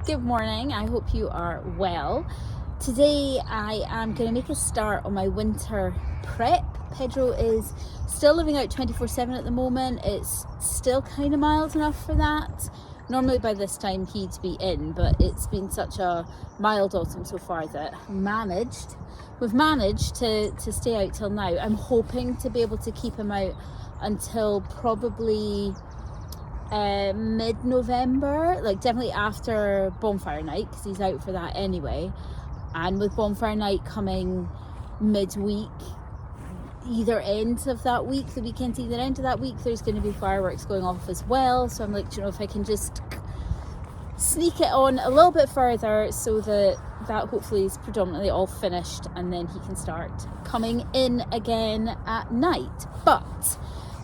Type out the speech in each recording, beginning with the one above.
Good morning, I hope you are well. Today I am going to make a start on my winter prep. Pedro is still living out 24/7 at the moment. It's still kind of mild enough for that. Normally by this time he'd be in, but it's been such a mild autumn so far that we've managed to stay out till now. I'm hoping to be able to keep him out until probably mid-November, like definitely after bonfire night, because he's out for that anyway. And with bonfire night coming midweek, either end of that week, the weekend either end of that week, there's going to be fireworks going off as well. So I'm like, do you know, if I can just sneak it on a little bit further so that hopefully is predominantly all finished, and then he can start coming in again at night. But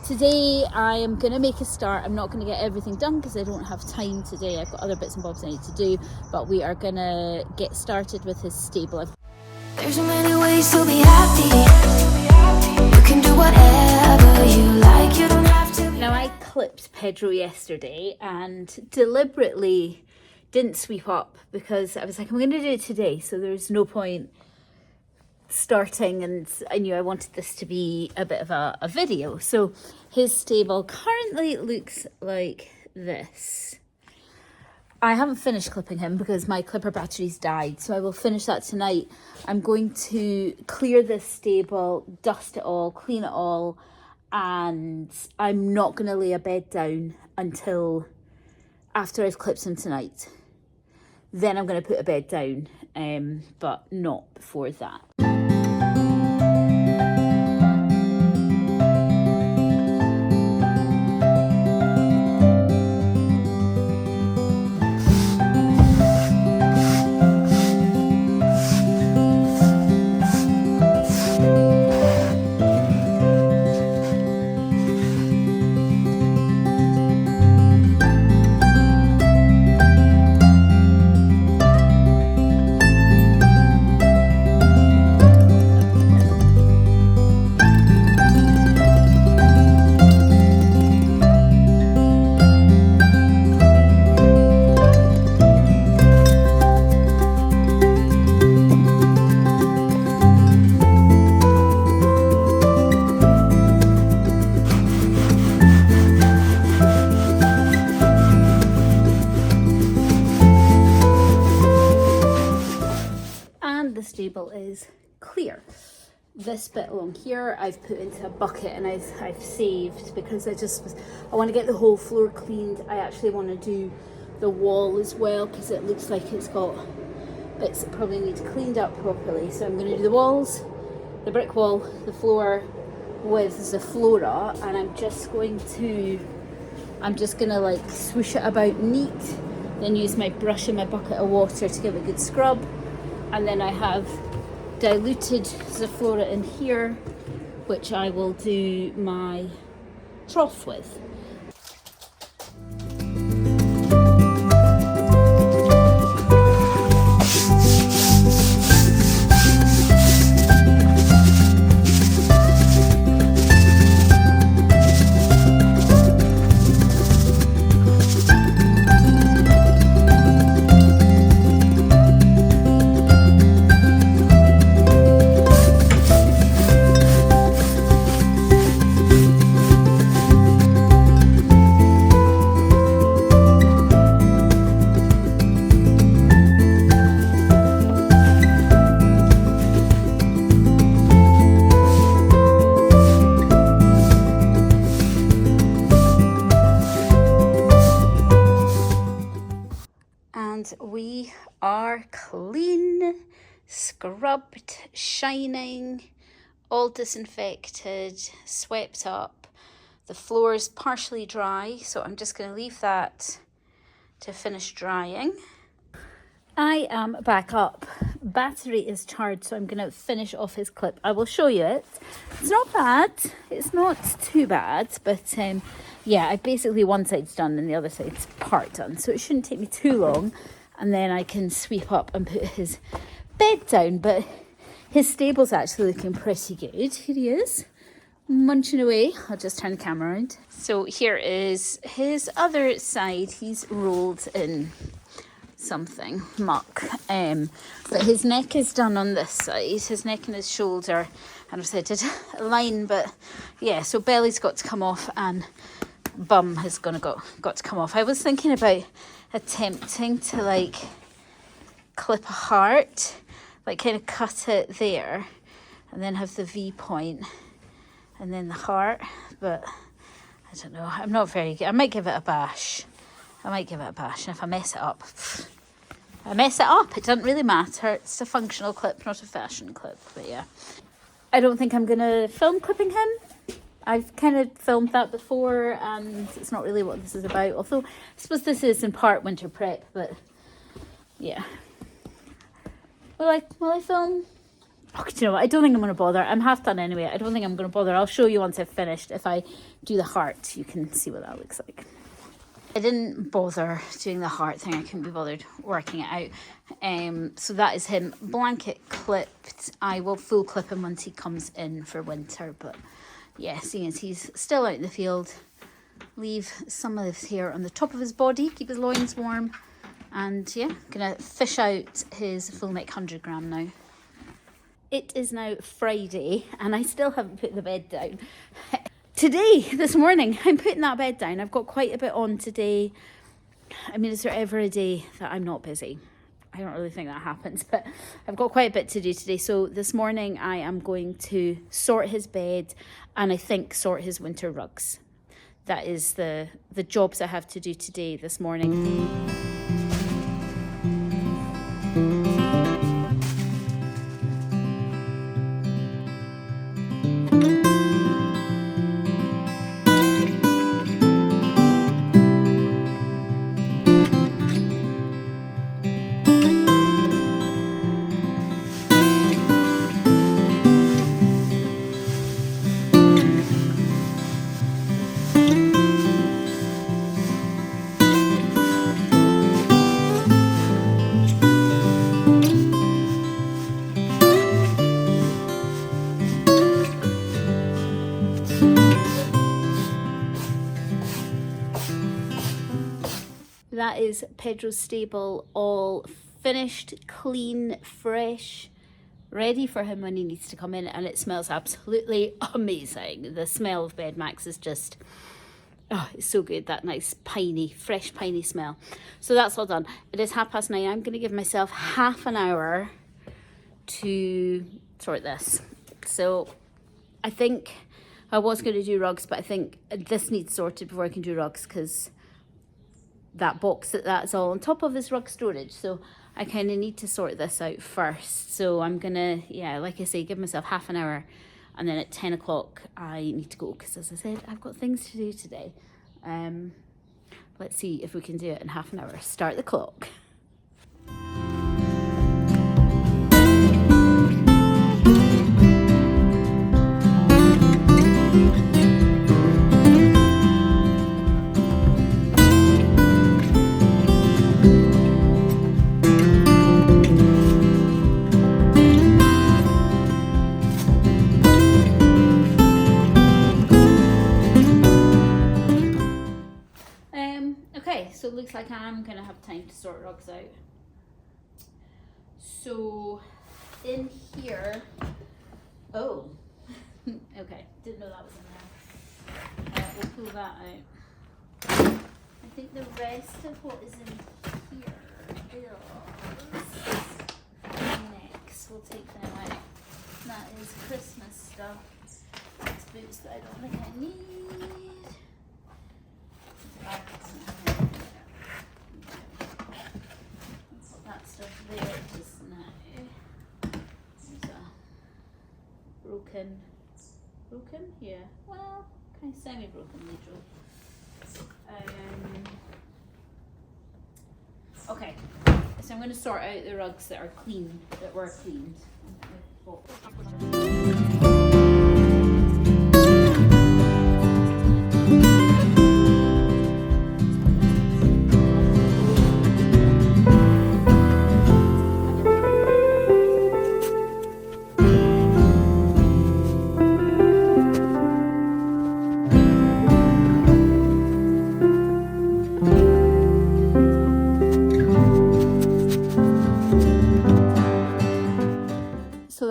today I am going to make a start. I'm not going to get everything done because I don't have time today. I've got other bits and bobs I need to do, but we are going to get started with his stable. There's so many ways to be happy. You can do whatever you like. You don't have to. Now, I clipped Pedro yesterday and deliberately didn't sweep up because I was like, I'm going to do it today, so there's no point starting, and I knew I wanted this to be a bit of a video. So his stable currently looks like this. I haven't finished clipping him because my clipper batteries died, so I will finish that tonight. I'm going to clear this stable, dust it all, clean it all, and I'm not going to lay a bed down until after I've clipped him tonight. Then I'm going to put a bed down, but not before that. Stable is clear. This bit along here I've put into a bucket and I've saved because I want to get the whole floor cleaned. I actually want to do the wall as well because it looks like it's got bits that probably need cleaned up properly. So I'm going to do the walls, the brick wall, the floor with Zaflora, and I'm just going to like swoosh it about neat, then use my brush and my bucket of water to give it a good scrub. And then I have diluted Zaflora in here, which I will do my trough with. We are clean, scrubbed, shining, all disinfected, swept up. The floor is partially dry, so I'm just going to leave that to finish drying. I am back up. Battery is charged, so I'm going to finish off his clip. I will show you it. It's not bad. It's not too bad, but yeah, basically one side's done and the other side's part done, so it shouldn't take me too long. And then I can sweep up and put his bed down. But his stable's actually looking pretty good. Here he is, munching away. I'll just turn the camera around. So here is his other side. He's rolled in something, muck. But his neck is done on this side, his neck and his shoulder. And I've said did a line, but yeah, so belly's got to come off and bum has got to come off. I was thinking about attempting to like clip a heart, like kind of cut it there and then have the V point and then the heart, but I don't know, I'm not very good. I might give it a bash, and if I mess it up, it doesn't really matter. It's a functional clip, not a fashion clip. But yeah, I don't think I'm gonna film clipping him. I've kind of filmed that before and it's not really what this is about, although I suppose this is in part winter prep, but yeah. Will I film? Oh, do you know what? I don't think I'm going to bother. I'm half done anyway. I don't think I'm going to bother. I'll show you once I've finished. If I do the heart, you can see what that looks like. I didn't bother doing the heart thing. I couldn't be bothered working it out. So that is him blanket clipped. I will full clip him once he comes in for winter, but yeah, seeing as he's still out in the field, leave some of his hair on the top of his body, keep his loins warm, and yeah, gonna fish out his full neck 100 gram now. It is now Friday and I still haven't put the bed down. This morning, I'm putting that bed down. I've got quite a bit on today. I mean, is there ever a day that I'm not busy? I don't really think that happens, but I've got quite a bit to do today. So this morning I am going to sort his bed and I think sort his winter rugs. That is the jobs I have to do today, this morning. That is Pedro's stable, all finished, clean, fresh, ready for him when he needs to come in, and it smells absolutely amazing. The smell of Bed Max is just, oh, it's so good, that nice piney, fresh piney smell. So that's all done. It is 9:30. I'm going to give myself half an hour to sort this. So I think I was going to do rugs, but I think this needs sorted before I can do rugs, because that box that's all on top of is rug storage. So I kind of need to sort this out first. So I'm gonna, yeah, like I say, give myself half an hour, and then at 10 o'clock I need to go, because as I said, I've got things to do today. Let's see if we can do it in half an hour. Start the clock. So it looks like I'm gonna have time to sort rugs out. So in here, oh, okay, didn't know that was in there. We'll pull that out. I think the rest of what is in here is next. We'll take them out. That is Christmas stuff. It's boots that I don't think I need. There just now. There's a broken, yeah, well, kind of semi-broken needle. Okay, so I'm going to sort out the rugs that are clean, that were cleaned.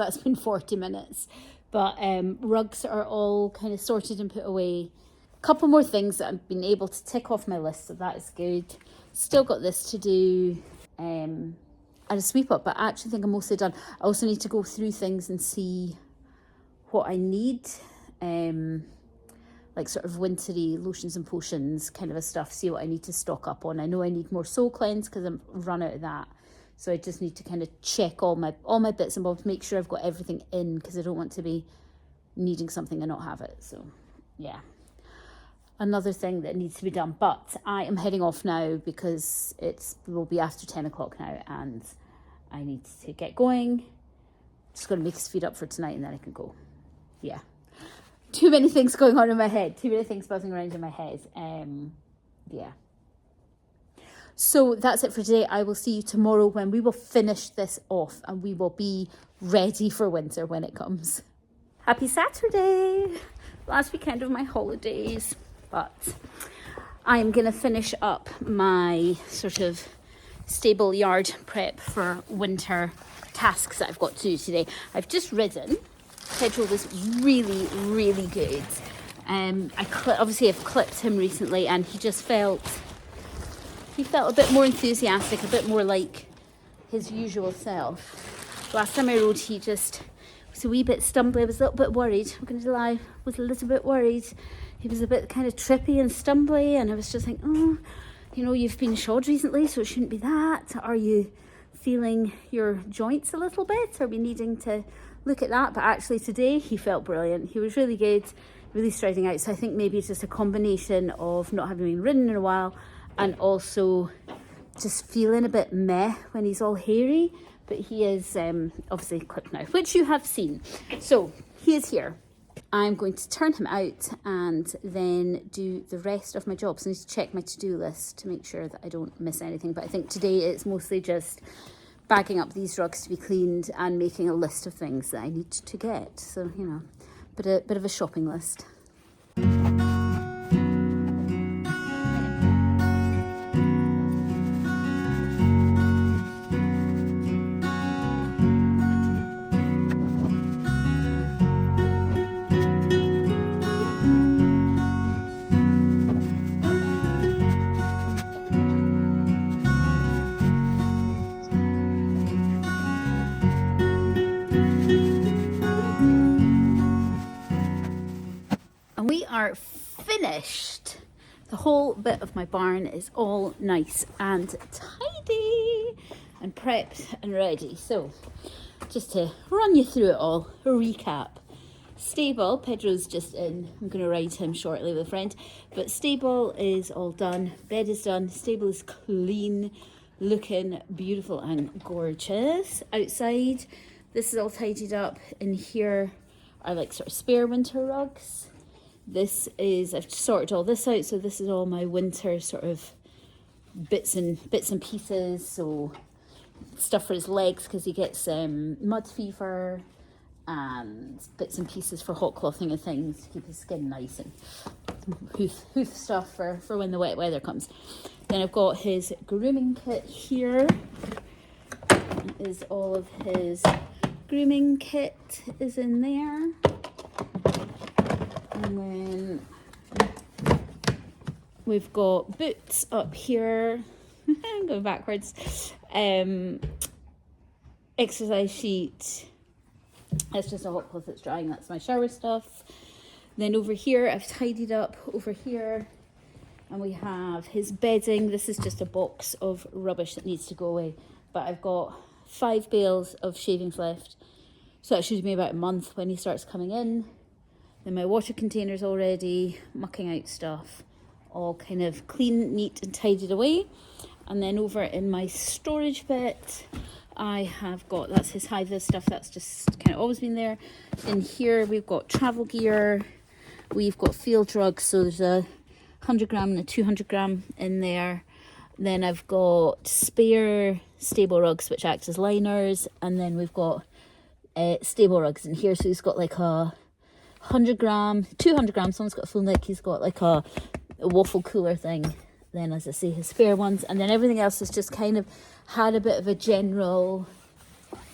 that's been 40 minutes. But rugs are all kind of sorted and put away. A couple more things that I've been able to tick off my list, so that is good. Still got this to do and a sweep up, but I actually think I'm mostly done. I also need to go through things and see what I need, like sort of wintry lotions and potions kind of a stuff, see what I need to stock up on. I know I need more soul cleanse because I'm run out of that. So I just need to kind of check all my bits and bobs, make sure I've got everything in, because I don't want to be needing something and not have it. So yeah, another thing that needs to be done. But I am heading off now because it will be after 10 o'clock now and I need to get going. Just going to make his feet up for tonight and then I can go. Yeah. Too many things going on in my head. Too many things buzzing around in my head. Yeah. So that's it for today. I will see you tomorrow when we will finish this off and we will be ready for winter when it comes. Happy Saturday! Last weekend of my holidays. But I'm going to finish up my sort of stable yard prep for winter tasks that I've got to do today. I've just ridden. Pedro was really, really good. Obviously I've clipped him recently and he felt a bit more enthusiastic, a bit more like his usual self. Last time I rode, he just was a wee bit stumbly. I was a little bit worried. I'm going to lie, was a little bit worried. He was a bit kind of trippy and stumbly, and I was just like, oh, you know, you've been shod recently, so it shouldn't be that. Are you feeling your joints a little bit? Are we needing to look at that? But actually today, he felt brilliant. He was really good, really striding out. So I think maybe it's just a combination of not having been ridden in a while and also just feeling a bit meh when he's all hairy. But he is obviously clipped now, which you have seen. So he is here. I'm going to turn him out and then do the rest of my jobs. I need to check my to-do list to make sure that I don't miss anything. But I think today it's mostly just bagging up these rugs to be cleaned and making a list of things that I need to get. So, you know, a bit of a shopping list. We are finished. The whole bit of my barn is all nice and tidy and prepped and ready. So just to run you through it all, a recap. Stable, Pedro's just in. I'm going to ride him shortly with a friend. But stable is all done. Bed is done. Stable is clean, looking beautiful and gorgeous. Outside, this is all tidied up. In here are like sort of spare winter rugs. This is, I've sorted all this out, so this is all my winter sort of bits and pieces. So stuff for his legs because he gets mud fever, and bits and pieces for hot clothing and things to keep his skin nice, and hoof stuff for when the wet weather comes. Then I've got his grooming kit here. Is all of his grooming kit is in there. And then we've got boots up here. I'm going backwards. Exercise sheet. That's just a hot cloth that's drying. That's my shower stuff. Then over here, I've tidied up over here. And we have his bedding. This is just a box of rubbish that needs to go away. But I've got 5 bales of shavings left. So that should be about a month when he starts coming in. Then my water containers already, mucking out stuff, all kind of clean, neat and tidied away. And then over in my storage bit, I have got, that's his high-vis stuff, that's just kind of always been there. In here we've got travel gear, we've got field rugs, so there's a 100 gram and a 200 gram in there. Then I've got spare stable rugs which act as liners, and then we've got stable rugs in here. So he's got like a 100 gram, 200 grams, someone's got a full neck, he's got like a waffle cooler thing. Then, as I say, his spare ones, and then everything else has just kind of had a bit of a general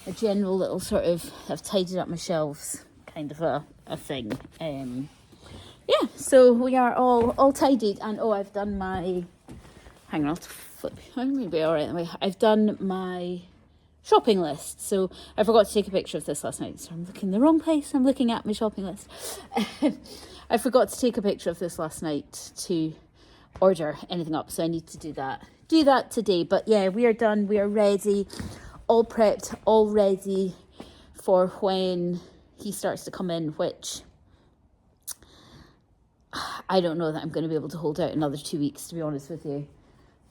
a general little sort of, I've tidied up my shelves kind of a thing. Yeah, so we are all tidied, and I've done my, hang on, I'll flip, maybe all right anyway. I've done my shopping list. So I forgot to take a picture of this last night, so I'm looking in the wrong place. I'm looking at my shopping list. I forgot to take a picture of this last night to order anything up, so I need to do that today. But yeah, we are done, we are ready, all prepped, all ready for when he starts to come in, which I don't know that I'm going to be able to hold out another 2 weeks, to be honest with you.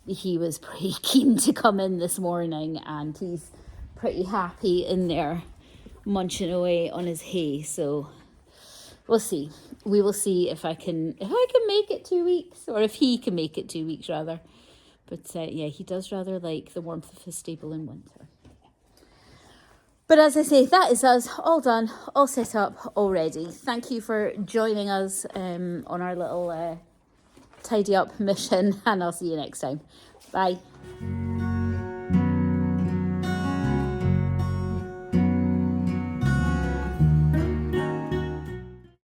He was pretty keen to come in this morning, and he's pretty happy in there munching away on his hay. So we'll see. We will see if I can make it 2 weeks, or if he can make it 2 weeks rather. But yeah, he does rather like the warmth of his stable in winter. But as I say, that is us all done, all set up, all ready. Thank you for joining us on our little tidy up mission, and I'll see you next time. Bye.